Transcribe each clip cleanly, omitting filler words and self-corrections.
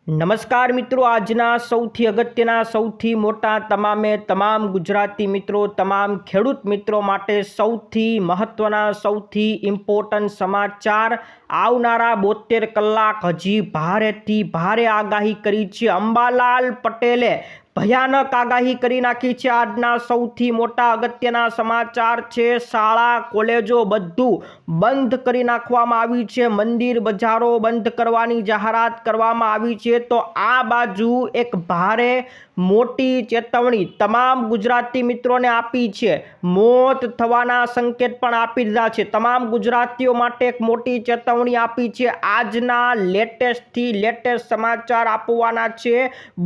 નમસ્કાર મિત્રો, આજના સૌથી અગત્યના સૌથી મોટા તમામ ગુજરાતી મિત્રો, તમામ ખેડૂત મિત્રો માટે સૌથી મહત્વના સૌથી ઇમ્પોર્ટન્ટ સમાચાર આવનારા 72 કલાક હજી ભારેથી ભારે આગાહી કરી છે। અંબાલાલ પટેલે ભયાનક આગાહી કરી નાખી છે। આજના સૌથી મોટા અગત્યના સમાચાર છે। શાળા કોલેજો બધું બંધ કરી નાખવામાં આવી છે। મંદિર બજારો બંધ કરવાની જાહેરાત કરવામાં આવી છે। તો આ બાજુ એક ભારે મોટી ચેતવણી તમામ ગુજરાતી મિત્રોને આપી છે। મોત થવાના સંકેત પણ આપી દીધા છે। તમામ ગુજરાતીઓ માટે એક મોટી ચેતવણી આપી છે। આજના લેટેસ્ટથી લેટેસ્ટ સમાચાર આપવાના છે।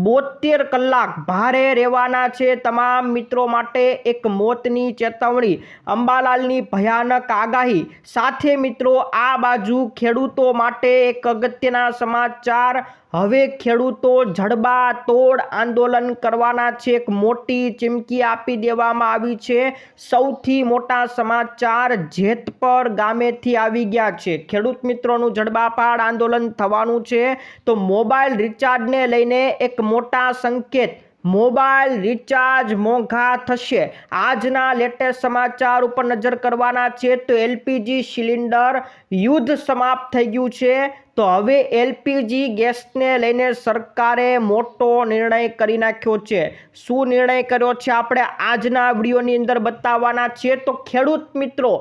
72 કલાક ભારે રહેવાના છે। તમામ મિત્રો માટે એક મોતની ચેતવણી, અંબાલાલની ભયાનક આગાહી સાથે મિત્રો આ બાજુ ખેડૂતો માટે એક અગત્યના સમાચાર। હવે ખેડૂતો જડબાતોડ આંદોલન કરવાના છે। એક મોટી ચીમકી આપી દેવામાં આવી છે। સૌથી મોટા સમાચાર જેતપર ગામેથી આવી ગયા છે। ખેડૂત મિત્રોનું જડબાપાડ આંદોલન થવાનું છે। તો મોબાઈલ રિચાર્જને લઈને એક મોટા સંકેત, મોબાઈલ રિચાર્જ મોંઘા થશે। આજના લેટેસ્ટ સમાચાર ઉપર નજર કરવાના છે। તો એલપીજી સિલિન્ડર યુદ્ધ સમાપ્ત થઈ ગયું છે। તો હવે એલપીજી ગેસને લઈને સરકારે મોટો નિર્ણય કરી નાખ્યો છે। શું નિર્ણય કર્યો છે આપણે આજના વિડીયોની અંદર બતાવવાના છે। તો ખેડૂત મિત્રો,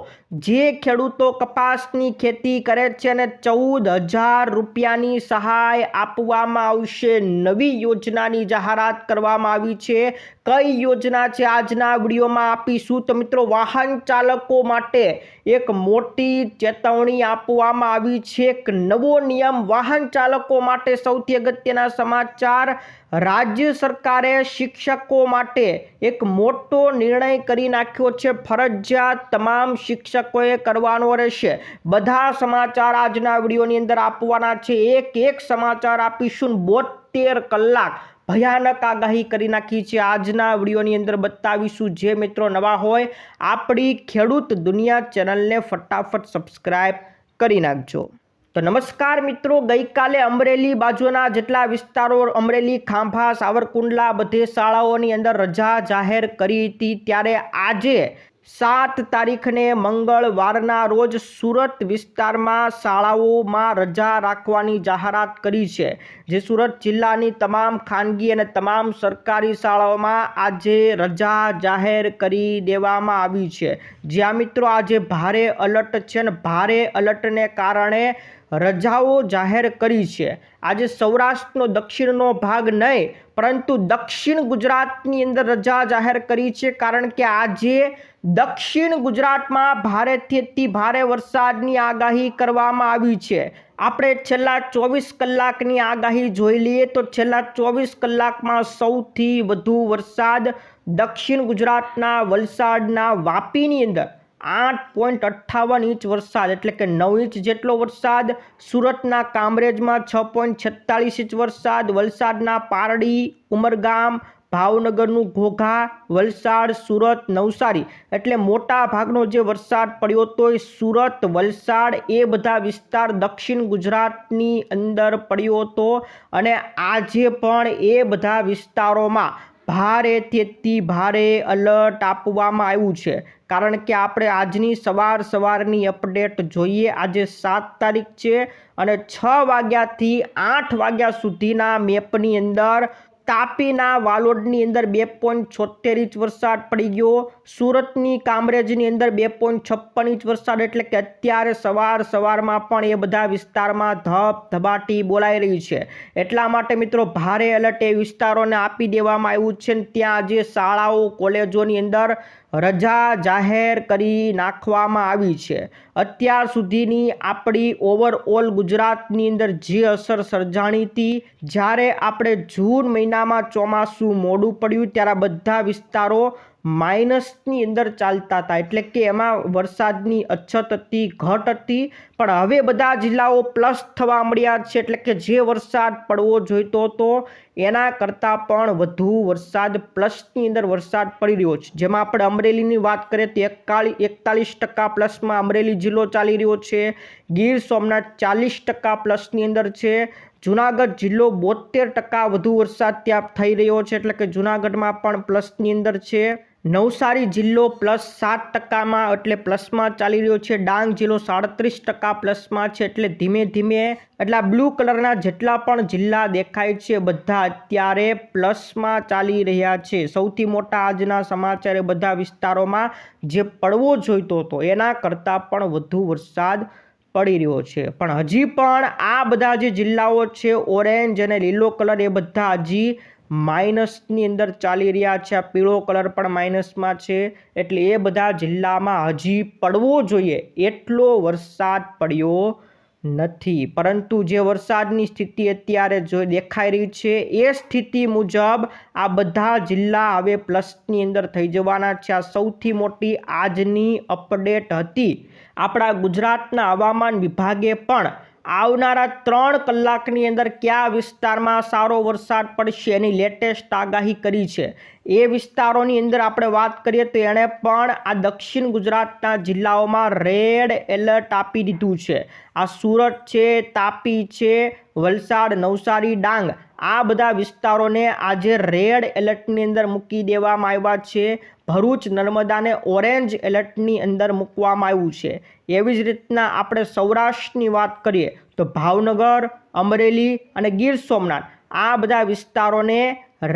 જે ખેડૂતો કપાસની ખેતી કરે છે અને 14,000 રૂપિયાની સહાય આપવામાં આવશે। નવી યોજનાની જાહેરાત કરવામાં આવી છે। કઈ યોજના છે આજના વિડીયોમાં આપીશું। તો મિત્રો, વાહન ચાલકો માટે એક મોટી ચેતવણી આપવામાં આવી છે। એક નવો નિયમ વાહન ચાલકો માટે સૌથી અગત્યના સમાચાર। રાજ્ય સરકારે શિક્ષકો માટે એક મોટો નિર્ણય કરી નાખ્યો છે। ફરજિયાત તમામ શિક્ષકોએ કરવાનો રહેશે। બધા સમાચાર આજના વિડીયોની અંદર આપવાના છે। એક સમાચાર આપીશું। 72 કલાક ભયાનક આગાહી કરી નાખી છે। આજના વિડીયોની અંદર બતાવીશું। જે મિત્રો નવા હોય આપણી ખેડૂત દુનિયા ચેનલને ફટાફટ સબસ્ક્રાઇબ કરી નાખજો। તો નમસ્કાર મિત્રો, ગઈકાલે અમરેલી બાજુના જેટલા વિસ્તારો, અમરેલી, ખાંભા, સાવરકુંડલા, બધે શાળાઓની અંદર રજા જાહેર કરી હતી। ત્યારે આજે 7 તારીખને મંગળવારના રોજ સુરત વિસ્તારમાં શાળાઓમાં રજા રાખવાની જાહેરાત કરી છે। જે સુરત જિલ્લાની તમામ ખાનગી અને તમામ સરકારી શાળાઓમાં આજે રજા જાહેર કરી દેવામાં આવી છે। જ્યાં મિત્રો આજે ભારે એલર્ટ છે અને ભારે એલર્ટને કારણે રજાઓ જાહેર કરી છે। આજે સૌરાષ્ટ્રનો દક્ષિણનો ભાગ નહીં પરંતુ દક્ષિણ ગુજરાતની અંદર રજા જાહેર કરી છે। કારણ કે આજે દક્ષિણ ગુજરાતમાં ભારેથી અતિ ભારે વરસાદની આગાહી કરવામાં આવી છે। આપણે છેલ્લા 24 કલાકની આગાહી જોઈ લઈએ તો છેલ્લા 24 કલાકમાં સૌથી વધુ વરસાદ દક્ષિણ ગુજરાતના વલસાડના વાપીની અંદર 8.58 ઇંચ વરસાદ, એટલે કે 9 ઇંચ જેટલો વરસાદ। સુરતના કામરેજમાં 6.46 ઇંચ વરસાદ। વલસાડના પારડી, ઉમરગામ, ભાવનગરનું ઘોઘા, વલસાડ, સુરત, નવસારી, એટલે મોટા ભાગનો જે વરસાદ પડ્યો તો એ સુરત, વલસાડ એ બધા વિસ્તાર દક્ષિણ ગુજરાતની અંદર પડ્યો હતો। અને આજે પણ એ બધા વિસ્તારોમાં ભારેથી અતિ ભારે એલર્ટ આપવામાં આવ્યું છે। કારણ કે આપણે આજની સવારની અપડેટ જોઈએ। આજે 7 તારીખ છે અને 6 વાગ્યાથી 8 વાગ્યા સુધીના મેપની અંદર તાપીના વાલોડની અંદર 2.76 ઇંચ વરસાદ પડી ગયો। સુરતની કામરેજની અંદર 2.56 ઇંચ વરસાદ, એટલે કે અત્યારે સવારમાં પણ એ બધા વિસ્તારમાં ધબધબાટી બોલાઈ રહી છે। એટલા માટે મિત્રો ભારે એલર્ટ એ વિસ્તારોને આપી દેવામાં આવ્યું છે। ત્યાં આજે શાળાઓ કોલેજોની અંદર રજા જાહેર કરી નાખવામાં આવી છે। અત્યાર સુધીની આપણી ઓવરઓલ ગુજરાતની અંદર જે અસર સર્જાણી હતી, જ્યારે આપણે જૂન મહિનામાં ચોમાસું મોડું પડ્યું ત્યારે બધા વિસ્તારો માઇનસની અંદર ચાલતા હતા, એટલે કે એમાં વરસાદની અછત હતી, ઘટ હતી। પણ હવે બધા જિલ્લાઓ પ્લસ થવા મળ્યા છે, એટલે કે જે વરસાદ પડવો જોઈતો હતો એના કરતાં પણ વધુ વરસાદ પ્લસની અંદર વરસાદ પડી રહ્યો છે। જેમાં આપણે અમરેલીની વાત કરીએ તો 41% પ્લસમાં અમરેલી જિલ્લો ચાલી રહ્યો છે। ગીર સોમનાથ 40% પ્લસની અંદર છે। જૂનાગઢ જિલ્લો 72% વધુ વરસાદ ત્યાં થઈ રહ્યો છે, એટલે કે જૂનાગઢમાં પણ પ્લસની અંદર છે. નવસારી જિલ્લો +7%માં એટલે પ્લસમાં ચાલી રહ્યો છે. ડાંગ જિલ્લો 37% પ્લસમાં છે, એટલે ધીમે ધીમે એટલે આ બ્લુ કલરના જેટલા પણ જિલ્લા દેખાય છે બધા અત્યારે પ્લસમાં ચાલી રહ્યા છે. સૌથી મોટા આજના સમાચાર એ બધા વિસ્તારોમાં જે પડવો જોઈતો હતો એના કરતાં પણ વધુ વરસાદ પડી રહ્યો છે. પણ હજી પણ આ બધા જે જિલ્લાઓ છે ઓરેન્જ અને લીલો કલર એ બધા હજી માઇનસની અંદર ચાલી રહ્યા છે. આ પીળો કલર પણ માઇનસમાં છે, એટલે એ બધા જિલ્લામાં હજી પડવો જોઈએ એટલો વરસાદ પડ્યો નથી. પરંતુ જે વરસાદની સ્થિતિ અત્યારે જો દેખાઈ રહી છે એ સ્થિતિ મુજબ આ બધા જિલ્લા હવે પ્લસની અંદર થઈ જવાના છે. આ સૌથી મોટી આજની અપડેટ હતી. આપણા ગુજરાતના હવામાન વિભાગે પણ આવનારા 3 કલાકની અંદર કયા વિસ્તારમાં સારો વરસાદ પડશે એની લેટેસ્ટ આગાહી કરી છે. એ વિસ્તારોની અંદર આપણે વાત કરીએ તો એણે પણ આ દક્ષિણ ગુજરાતના જિલ્લાઓમાં રેડ એલર્ટ આપી દીધું છે. આ સુરત છે, તાપી છે, વલસાડ, નવસારી, ડાંગ આ બધા વિસ્તારોને આજે રેડ એલર્ટની અંદર મૂકી દેવામાં આવ્યા છે. ભરૂચ, નર્મદાને ઓરેન્જ એલર્ટની અંદર મૂકવામાં આવ્યું છે. એવી જ રીતના આપણે સૌરાષ્ટ્રની વાત કરીએ તો ભાવનગર, અમરેલી અને ગીર સોમનાથ આ બધા વિસ્તારોને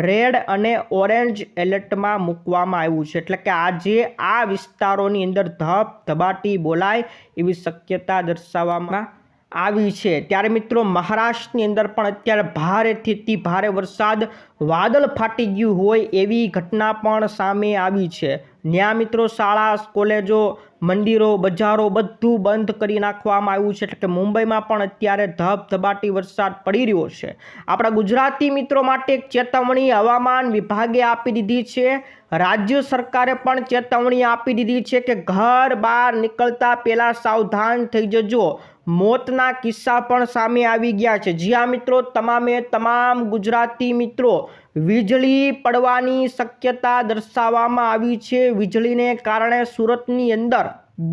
રેડ અને ઓરેન્જ એલર્ટમાં મૂકવામાં આવ્યું છે. એટલે કે આજે આ વિસ્તારોની અંદર ધબધબાટી બોલાય એવી શક્યતા દર્શાવવામાં આવી છે. ત્યારે મિત્રો મહારાષ્ટ્રની અંદર પણ અત્યારે ભારેથી અતિ ભારે વરસાદ વાદળ ફાટી ગયું હોય એવી ઘટના પણ સામે આવી છે. ત્યાં મિત્રો શાળા, કોલેજો, મંદિરો, બજારો બધું બંધ કરી નાખવામાં આવ્યું છે. એટલે કે મુંબઈમાં પણ અત્યારે ધબધબાટી વરસાદ પડી રહ્યો છે. આપણા ગુજરાતી મિત્રો માટે એક ચેતવણી હવામાન વિભાગે આપી દીધી છે. રાજ્ય સરકારે પણ ચેતવણી આપી દીધી છે કે ઘર બહાર નીકળતા પહેલા સાવધાન થઈ જજો. મોતના કિસ્સા પણ સામે આવી ગયા છે. જી હા મિત્રો, તમામ ગુજરાતી મિત્રો વીજળી પડવાની શક્યતા દર્શાવવામાં આવી છે. વીજળીને કારણે સુરતની અંદર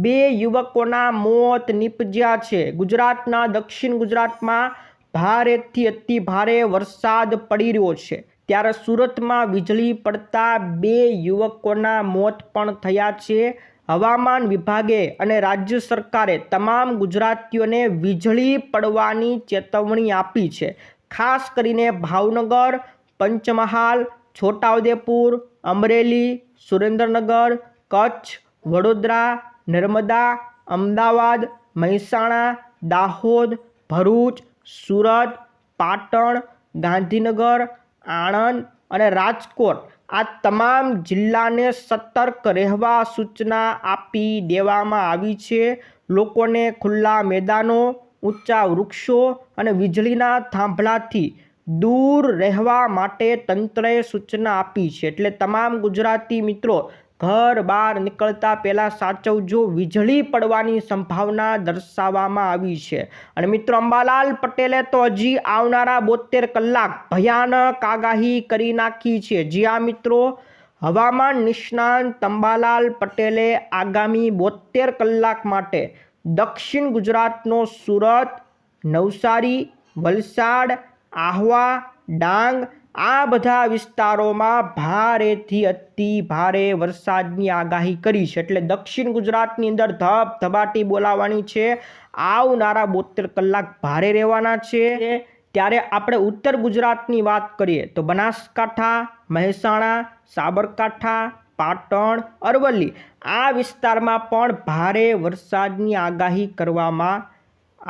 2 યુવકોના મોત નીપજ્યા છે. ગુજરાતના દક્ષિણ ગુજરાતમાં ભારેથી અતિ ભારે વરસાદ પડી રહ્યો છે. ત્યારે સુરતમાં વીજળી પડતા 2 યુવકોના મોત પણ થયા છે. હવામાન વિભાગે અને રાજ્ય સરકારે તમામ ગુજરાતીઓને વીજળી પડવાની ચેતવણી આપી છે. ખાસ કરીને ભાવનગર, પંચમહાલ, છોટાઉદેપુર, અમરેલી, સુરેન્દ્રનગર, કચ્છ, વડોદરા, નર્મદા, અમદાવાદ, મહેસાણા, દાહોદ, ભરૂચ, સુરત, પાટણ, ગાંધીનગર, આણંદ અને રાજકોટ આ તમામ જિલ્લાને સતર્ક રહેવા સૂચના આપી દેવામાં આવી છે. લોકોને ખુલ્લા મેદાનો, ઊંચા વૃક્ષો અને વીજળીના થાંભલાથી દૂર રહેવા માટે તંત્રએ સૂચના આપી છે. એટલે તમામ ગુજરાતી મિત્રો ઘર બહાર નીકળતા પહેલાં સાચવજો. વીજળી પડવાની સંભાવના દર્શાવવામાં આવી છે. અને મિત્રો અંબાલાલ પટેલે તો હજી આવનારા 72 કલાક ભયાનક આગાહી કરી નાખી છે. જી આ મિત્રો, હવામાન નિષ્ણાંત અંબાલાલ પટેલે આગામી 72 કલાક માટે દક્ષિણ ગુજરાતનો સુરત, નવસારી, વલસાડ, આહવા, ડાંગ આ બધા વિસ્તારોમાં ભારેથી અતિ ભારે વરસાદની આગાહી કરી છે. એટલે દક્ષિણ ગુજરાતની અંદર ધબધબાટી બોલાવવાની છે. આવનારા 72 કલાક ભારે રહેવાના છે. ત્યારે આપણે ઉત્તર ગુજરાતની વાત કરીએ તો બનાસકાંઠા, મહેસાણા, સાબરકાંઠા, પાટણ, અરવલ્લી આ વિસ્તારમાં પણ ભારે વરસાદની આગાહી કરવામાં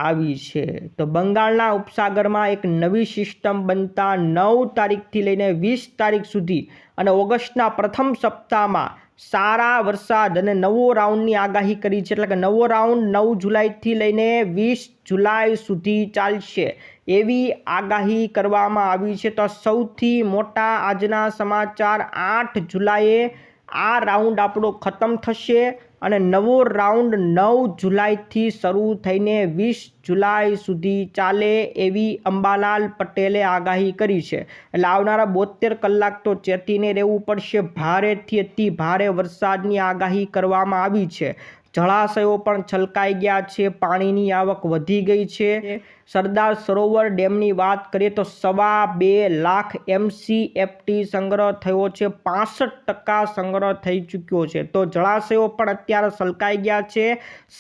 આવી છે. તો બંગાળના ઉપસાગરમાં એક નવી સિસ્ટમ બનતા 9 તારીખથી લઈને 20 તારીખ સુધી અને ઓગસ્ટના પ્રથમ સપ્તાહમાં સારા વરસાદ અને નવો રાઉન્ડની આગાહી કરી છે. એટલે કે નવો રાઉન્ડ 9 જુલાઈથી લઈને 20 જુલાઈ સુધી ચાલશે એવી આગાહી કરવામાં આવી છે. તો સૌથી મોટા આજના સમાચાર 8 જુલાઈએ આ રાઉન્ડ આપણો ખતમ થશે અને નવો રાઉન્ડ 9 જુલાઈથી શરૂ થઈને 20 જુલાઈ સુધી ચાલે એવી અંબાલાલ પટેલે આગાહી કરી છે. એટલે આવનારા 72 કલાક તો ચેતીને રહેવું પડશે. ભારેથી અતિ ભારે વરસાદની આગાહી કરવામાં આવી છે. જળાશયો પણ છલકાઈ ગયા છે, પાણીની આવક વધી ગઈ છે। સરદાર સરોવર ડેમની વાત કરીએ તો 2.25 લાખ MCFT સંગ્રહ થયો છે, 65% સંગ્રહ થઈ ચૂક્યો છે। તો જળાશયો પણ અત્યારે છલકાઈ ગયા છે।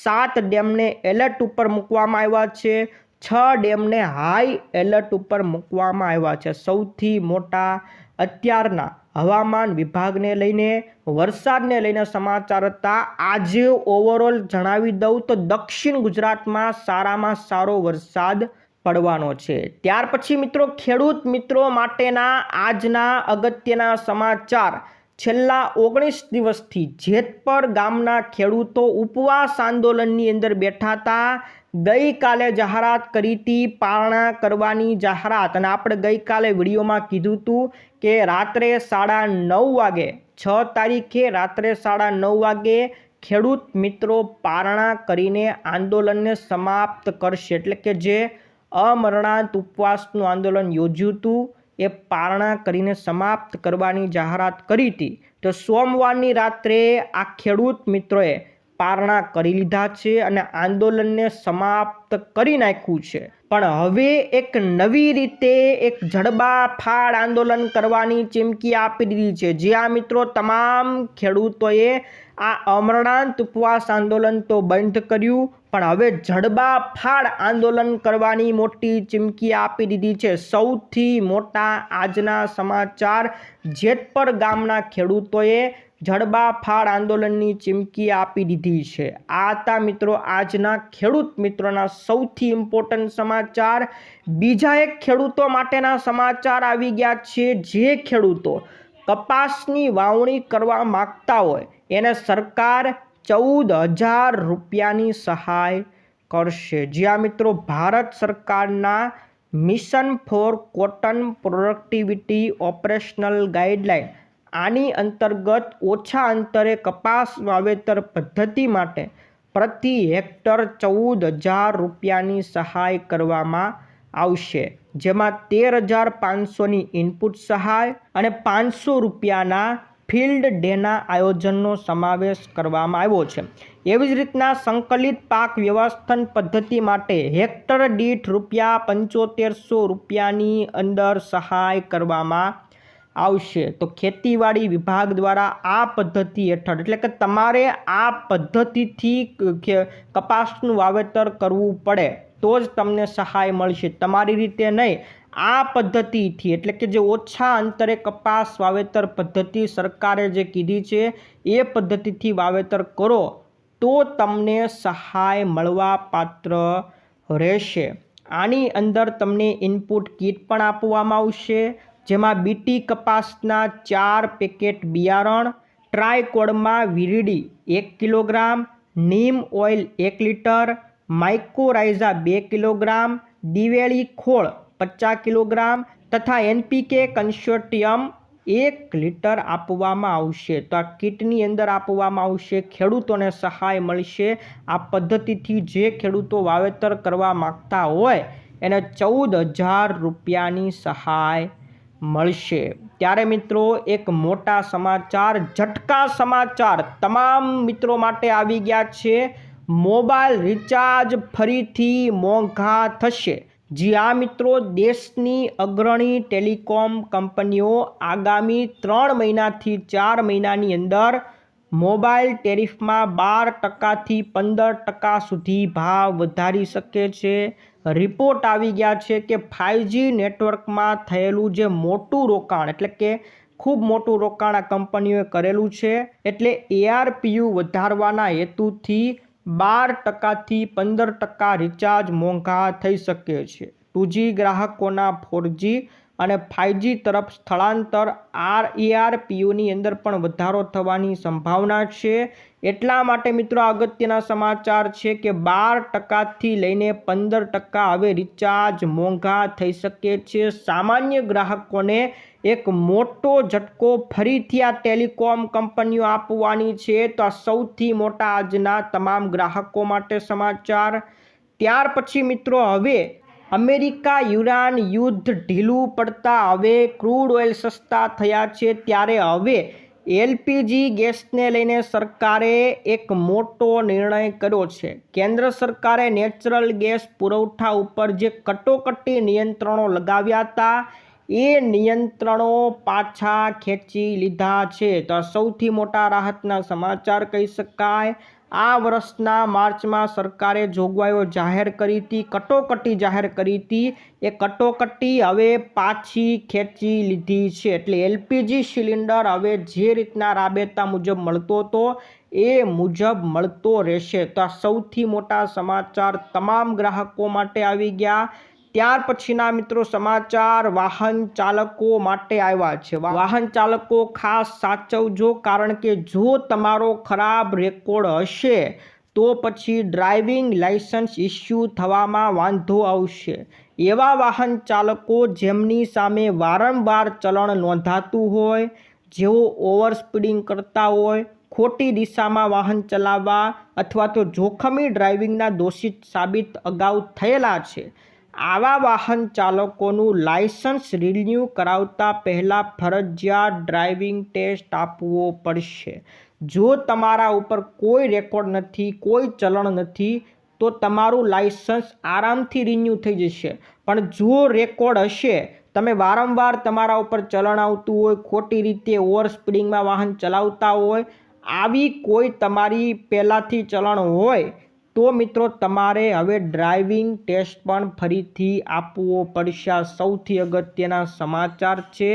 7 ડેમને એલર્ટ ઉપર મૂકવામાં આવ્યા છે, 6 ડેમને હાઈ એલર્ટ ઉપર મૂકવામાં આવ્યા છે। સૌથી મોટા અત્યારના હવામાન વિભાગને લઈને વરસાદને લઈને સમાચાર હતા। આજે ઓવરઓલ જણાવી દઉં તો દક્ષિણ ગુજરાતમાં સારામાં સારો વરસાદ પડવાનો છે। ત્યાર પછી મિત્રો ખેડૂત મિત્રો માટેના આજના અગત્યના સમાચાર। છેલ્લા 19 દિવસથી જેતપર ગામના ખેડૂતો ઉપવાસ આંદોલનની અંદર બેઠા હતા। ગઈકાલે જાહેરાત કરી હતી પારણા કરવાની જાહેરાત, અને આપણે ગઈકાલે વિડીયોમાં કીધું હતું કે રાત્રે 9:30 વાગે 6 તારીખે રાત્રે 9:30 વાગે ખેડૂત મિત્રો પારણા કરીને આંદોલનને સમાપ્ત કરશે, એટલે કે જે અમરણાંત ઉપવાસનું આંદોલન યોજ્યું હતું એ પારણા કરીને સમાપ્ત કરવાની જાહેરાત કરી હતી। તો સોમવારની રાત્રે આ ખેડૂત મિત્રોએ પારણા કરી લીધા છે અને આંદોલનને સમાપ્ત કરી નાખ્યું છે। પણ હવે એક નવી રીતે એક જડબાફાડ આંદોલન કરવાની ચીમકી આપી દીધી છે। જ્યાં મિત્રો તમામ ખેડૂતોએ આ અમરણાંત ઉપવાસ આંદોલન તો બંધ કર્યું, પણ હવે જડબાફાડ આંદોલન કરવાની મોટી ચીમકી આપી દીધી છે। સૌથી મોટા આજના સમાચાર, જેતપર ગામના ખેડૂતોએ જડબાફાડ આંદોલનની ચીમકી આપી દીધી છે। આ હતા મિત્રો આજના ખેડૂત મિત્રોના સૌથી ઇમ્પોર્ટન્ટ સમાચાર। બીજા એક ખેડૂતો માટેના સમાચાર આવી ગયા છે। જે ખેડૂતો કપાસની વાવણી કરવા માંગતા હોય એને સરકાર 14,000 રૂપિયાની સહાય કરશે। જ્યાં મિત્રો ભારત સરકારના mission for cotton productivity operational guideline, આની અંતર્ગત ઓછા અંતરે કપાસ વાવેતર પદ્ધતિ માટે પ્રતિ હેક્ટર 14,000 રૂપિયાની સહાય કરવામાં આવશે। જેમાં 13,500ની ઇનપુટ સહાય અને 500 રૂપિયાના ફિલ્ડ ડેના આયોજનનો સમાવેશ કરવામાં આવ્યો છે। એવી જ રીતના સંકલિત પાક વ્યવસ્થાપન પદ્ધતિ માટે હેક્ટર દીઠ ₹7500 રૂપિયાની અંદર સહાય કરવામાં આવશે। તો ખેતીવાડી વિભાગ દ્વારા આ પદ્ધતિ હેઠળ, એટલે કે તમારે આ પદ્ધતિથી કપાસનું વાવેતર કરવું પડે તો જ તમને સહાય મળશે, તમારી રીતે નહીં। આ પદ્ધતિથી, એટલે કે જે ઓછા અંતરે કપાસ વાવેતર પદ્ધતિ સરકારે જે કીધી છે એ પદ્ધતિથી વાવેતર કરો તો તમને સહાય મળવા પાત્ર રહેશે। આની અંદર તમને ઇનપુટ કીટ પણ આપવામાં આવશે, જેમાં બીટી કપાસના 4 પેકેટ બિયારણ, ટ્રાયકોડમાં વીરડી 1 kilogram, neem oil 1 litre, mycorrhiza 2 kilogram, દિવેળી ખોળ 50 કિલોગ્રામ તથા NPK કન્સોર્ટિયમ 1 લીટર આપવામાં આવશે। તો આ કીટની અંદર આપવામાં આવશે, ખેડૂતોને સહાય મળશે। આ પદ્ધતિથી જે ખેડૂતો વાવેતર કરવા માગતા હોય એને 14,000 રૂપિયાની સહાય મળશે। ત્યારે મિત્રો એક મોટા સમાચાર, ઝટકા સમાચાર તમામ મિત્રો માટે આવી ગયા છે। મોબાઈલ રિચાર્જ ફરીથી મોંઘા થશે। જી આ મિત્રો, દેશની અગ્રણી ટેલિકોમ કંપનીઓ આગામી 3 મહિનાથી 4 મહિનાની અંદર મોબાઈલ ટેરિફમાં 12%થી 15% સુધી ભાવ વધારી શકે છે। રિપોર્ટ આવી ગયા છે કે 5G નેટવર્કમાં થયેલું જે મોટું રોકાણ, એટલે કે ખૂબ મોટું રોકાણ આ કંપનીઓએ કરેલું છે, એટલે ARPU વધારવાના હેતુથી 12%થી 15% રિચાર્જ મોંઘા થઈ શકે છે। 2G ગ્રાહકોના 4G અને 5G તરફ સ્થળાંતર ARPUની અંદર પણ વધારો થવાની સંભાવના છે। એટલા માટે મિત્રો અગત્યના સમાચાર છે કે 12%થી લઈને 15% હવે રિચાર્જ મોંઘા થઈ શકે છે। સામાન્ય ગ્રાહકોને એક મોટો ઝટકો ફરીથી આ ટેલિકોમ કંપનીઓ આપવાની છે। તો આ સૌથી મોટા આજના તમામ ગ્રાહકો માટે સમાચાર। ત્યાર પછી મિત્રો હવે અમેરિકા ઈરાન યુદ્ધ ઢીલું પડતા હવે ક્રૂડ ઓઇલ સસ્તા થયા છે, ત્યારે હવે એલપીજી ગેસને લઈને સરકારે એક મોટો નિર્ણય કર્યો છે. કેન્દ્ર સરકારે નેચરલ ગેસ પુરવઠા ઉપર જે કટોકટી નિયંત્રણો લગાવ્યા હતા એ નિયંત્રણો પાછા ખેંચી લીધા છે. તો સૌથી મોટા રાહતના સમાચાર કહી શકાય. આ વર્ષના માર્ચમાં સરકારે જોગવાઈઓ જાહેર કરી હતી, કટોકટી જાહેર કરી હતી. એ કટોકટી હવે પાછી ખેંચી લીધી છે. એટલે એલપીજી સિલિન્ડર હવે જે રીતના રાબેતા મુજબ મળતો હતો એ મુજબ મળતો રહેશે. તો આ સૌથી મોટા સમાચાર તમામ ગ્રાહકો માટે આવી ગયા. ત્યાર પછીના મિત્રો સમાચાર વાહન ચાલકો માટે આવ્યા છે. વાહન ચાલકો ખાસ સાચવજો, કારણ કે જો તમારો ખરાબ રેકોર્ડ હશે તો પછી ડ્રાઇવિંગ લાયસન્સ ઇસ્યુ થવામાં વાંધો આવશે. એવા વાહન ચાલકો જેમની સામે વારંવાર ચલણ નોંધાતું હોય, જેઓ ઓવર સ્પીડિંગ કરતા હોય, ખોટી દિશામાં વાહન ચલાવવા અથવા તો જોખમી ડ્રાઇવિંગના દોષિત સાબિત અગાઉ થયેલા છે, આવા વાહન ચાલકોનું લાયસન્સ રિન્યૂ કરાવતા પહેલાં ફરજિયાત ડ્રાઇવિંગ ટેસ્ટ આપવો પડશે. જો તમારા ઉપર કોઈ રેકોર્ડ નથી, કોઈ ચલણ નથી, તો તમારું લાયસન્સ આરામથી રિન્યૂ થઈ જશે. પણ જો રેકોર્ડ હશે, તમે વારંવાર તમારા ઉપર ચલણ આવતું હોય, ખોટી રીતે ઓવર સ્પીડિંગમાં વાહન ચલાવતા હોય, આવી કોઈ તમારી પહેલાંથી ચલણ હોય તો મિત્રો તમારે હવે ડ્રાઇવિંગ ટેસ્ટ પણ ફરીથી આપવો પડશે. આ સૌથી અગત્યના સમાચાર છે.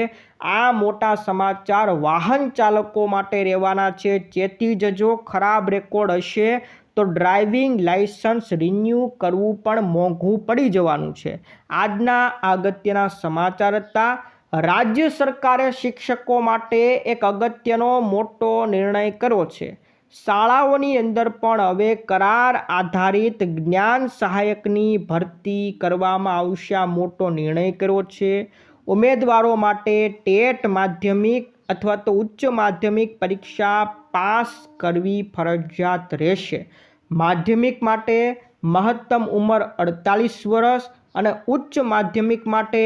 આ મોટા સમાચાર વાહન ચાલકો માટે રહેવાના છે. ચેતી જજો, ખરાબ રેકોર્ડ હશે તો ડ્રાઇવિંગ લાયસન્સ રિન્યૂ કરવું પણ મોંઘું પડી જવાનું છે. આજના અગત્યના સમાચાર હતા. રાજ્ય સરકારે શિક્ષકો માટે એક અગત્યનો મોટો નિર્ણય કર્યો છે. શાળાઓની અંદર પણ હવે કરાર આધારિત જ્ઞાન સહાયકની ભરતી કરવામાં આવશે. આ મોટો નિર્ણય કર્યો છે. ઉમેદવારો માટે ટેટ માધ્યમિક અથવા તો ઉચ્ચ માધ્યમિક પરીક્ષા પાસ કરવી ફરજિયાત રહેશે. માધ્યમિક માટે મહત્તમ ઉંમર 48 વર્ષ અને ઉચ્ચ માધ્યમિક માટે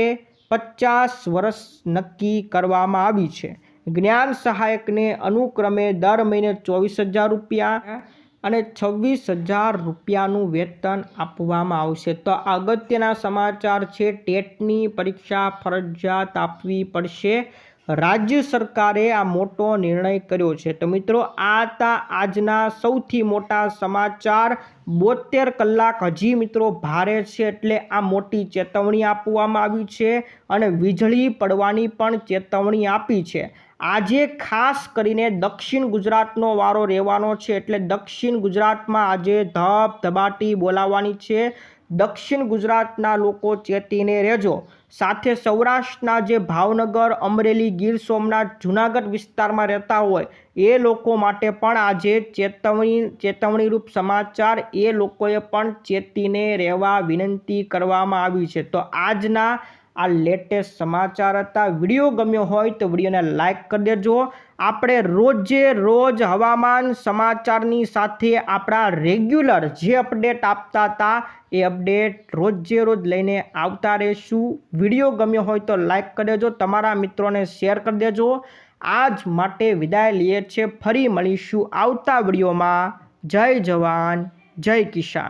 50 વર્ષ નક્કી કરવામાં આવી છે. જ્ઞાન સહાયકને અનુક્રમે દર મહિને 24,000 રૂપિયા અને 26,000 રૂપિયાનું વેતન આપવામાં આવશે. તો અગત્યના સમાચાર છે. ટેટની પરીક્ષા ફરજિયાત આપવી પડશે. રાજ્ય સરકારે આ મોટો નિર્ણય કર્યો છે. તો મિત્રો આ હતા આજના સૌથી મોટા સમાચાર. 72 કલાક હજી મિત્રો ભારે છે, એટલે આ મોટી ચેતવણી આપવામાં આવી છે અને વીજળી પડવાની પણ ચેતવણી આપી છે. આજે ખાસ કરીને દક્ષિણ ગુજરાતનો વારો રહેવાનો છે, એટલે દક્ષિણ ગુજરાતમાં આજે ધબધબાટી બોલાવવાની છે. દક્ષિણ ગુજરાતના લોકો ચેતીને રહેજો. સાથે સૌરાષ્ટ્રના જે ભાવનગર, અમરેલી, ગીર સોમનાથ, જૂનાગઢ વિસ્તારમાં રહેતા હોય એ લોકો માટે પણ આજે ચેતવણીરૂપ સમાચાર, એ લોકોએ પણ ચેતીને રહેવા વિનંતી કરવામાં આવી છે. તો આજના આ લેટેસ્ટ સમાચાર હતા. વિડીયો ગમ્યો હોય તો વિડીયોને લાઈક કરી દેજો. આપણે રોજે રોજ હવામાન સમાચારની સાથે આપણા રેગ્યુલર જે અપડેટ આપતા હતા એ અપડેટ રોજે રોજ લઈને આવતા રહીશું. વિડીયો ગમ્યો હોય તો લાઈક કરી દેજો, તમારા મિત્રોને શેર કરી દેજો. આજ માટે વિદાય લઈએ છીએ. ફરી મળીશું આવતા વિડીયોમાં. જય જવાન, જય કિસાન.